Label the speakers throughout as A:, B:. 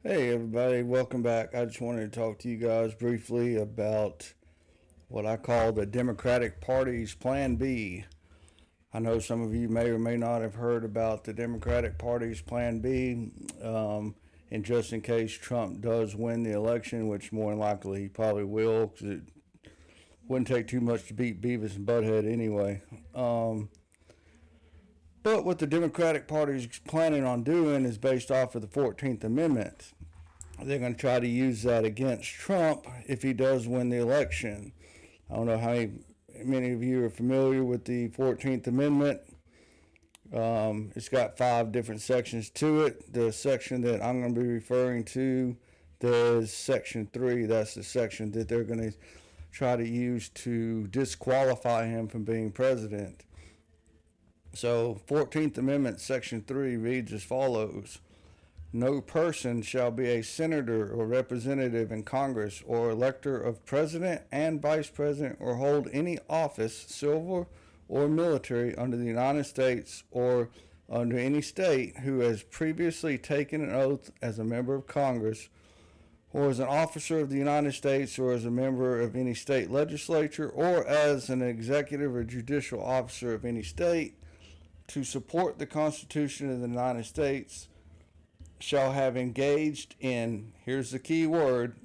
A: Hey everybody, welcome back. I just wanted to talk to you guys briefly about what I call the Democratic Party's Plan B. I know some of you may or may not have heard about the Democratic Party's Plan B, and just in case Trump does win the election, which more than likely he probably will, because it wouldn't take too much to beat Beavis and Butthead anyway. But what the Democratic Party is planning on doing is based off of the 14th Amendment. They're going to try to use that against Trump if he does win the election. I don't know how many of you are familiar with the 14th Amendment. It's got 5 different sections to it. The section that I'm going to be referring to is Section 3. That's the section that they're going to try to use to disqualify him from being president. So, 14th Amendment, Section 3 reads as follows: no person shall be a senator or representative in Congress or elector of president and vice president or hold any office, civil or military, under the United States or under any state who has previously taken an oath as a member of Congress or as an officer of the United States or as a member of any state legislature or as an executive or judicial officer of any state to support the Constitution of the United States shall have engaged in, here's the key word,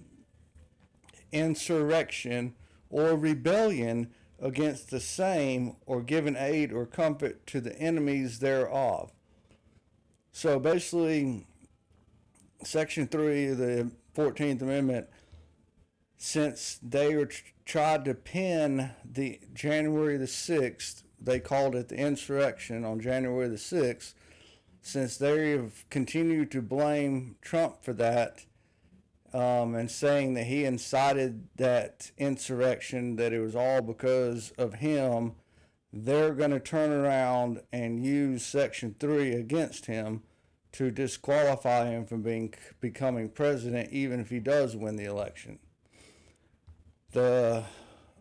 A: insurrection or rebellion against the same, or given aid or comfort to the enemies thereof. So basically, Section 3 of the 14th Amendment, since they were tried to pin the January the 6th, they called it the insurrection on January the 6th, since they have continued to blame Trump for that, and saying that he incited that insurrection, that it was all because of him, they're going to turn around and use Section 3 against him to disqualify him from becoming president, even if he does win the election. The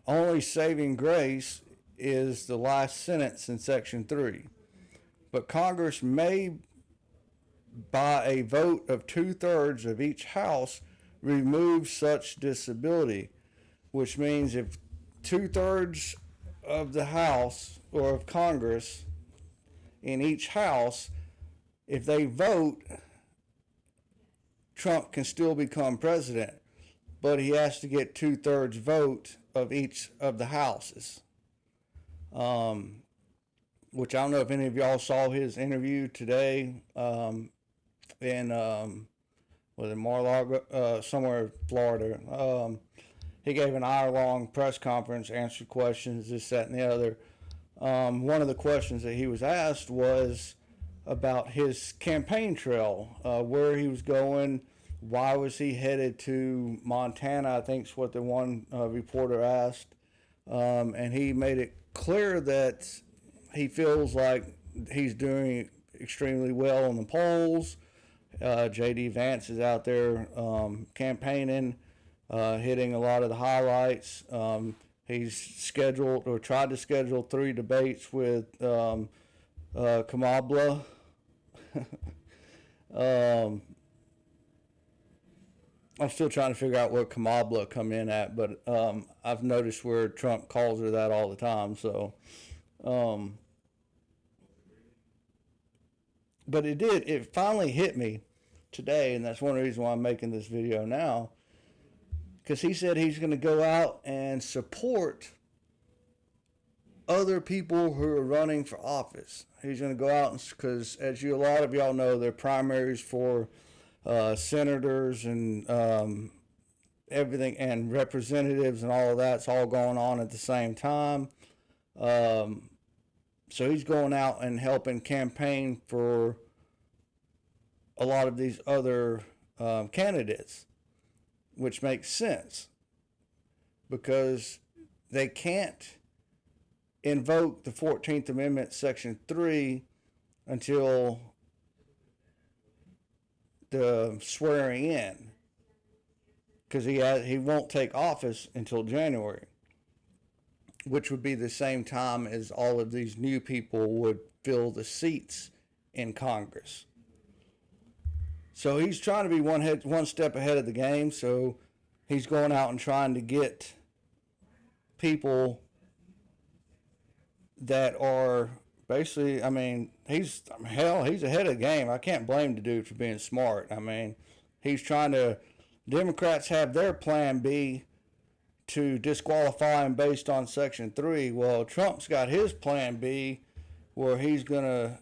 A: only saving grace is the last sentence in Section 3. But Congress may, by a vote of 2/3 of each House, remove such disability, which means if 2/3 of the House or of Congress in each House, if they vote, Trump can still become president, but he has to get 2/3 vote of each of the Houses. Which I don't know if any of y'all saw his interview today, in was it Mar-a-Lago, somewhere in Florida. He gave an hour-long press conference, answered questions, this, that, and the other. One of the questions that he was asked was about his campaign trail, where he was going, why was he headed to Montana, I think is what the one reporter asked. And he made it clear that he feels like he's doing extremely well on the polls. J.D. Vance is out there campaigning, hitting a lot of the highlights. He's scheduled or tried to schedule 3 debates with Kamala. I'm still trying to figure out where Kamala come in at, but I've noticed where Trump calls her that all the time. So, but it finally hit me today, and that's one of the reasons why I'm making this video now, because he said he's going to go out and support other people who are running for office. He's going to go out because, as a lot of y'all know, there are primaries for senators and everything, and representatives and all of that's all going on at the same time. So he's going out and helping campaign for a lot of these other candidates, which makes sense because they can't invoke the 14th Amendment, Section 3, until the swearing in, because he won't take office until January, which would be the same time as all of these new people would fill the seats in Congress. So he's trying to be one step ahead of the game. So he's going out and trying to get people that are basically, I mean, he's ahead of the game. I can't blame the dude for being smart. I mean, he's trying to, Democrats have their plan B to disqualify him based on Section 3. Well, Trump's got his plan B where he's going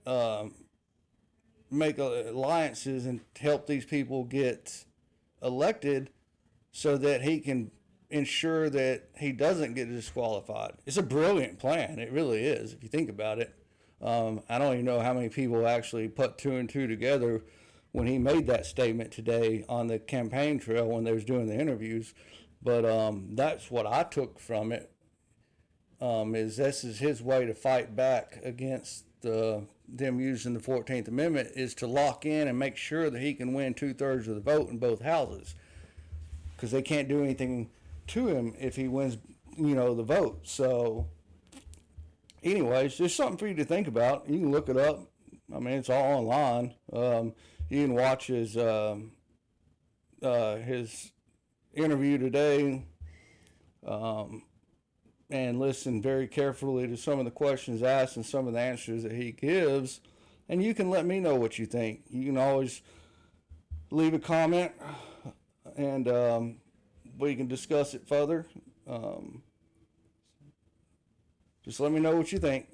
A: to make alliances and help these people get elected so that he can ensure that he doesn't get disqualified. It's a brilliant plan. It really is, if you think about it. I don't even know how many people actually put two and two together when he made that statement today on the campaign trail when they was doing the interviews. But that's what I took from it, is this is his way to fight back against them using the 14th Amendment, is to lock in and make sure that he can win 2/3 of the vote in both houses, because they can't do anything to him if he wins, the vote. So anyways, just something for you to think about. You can look it up. I mean, it's all online. You can watch his interview today, and listen very carefully to some of the questions asked and some of the answers that he gives. And you can let me know what you think. You can always leave a comment, and we can discuss it further. Just let me know what you think.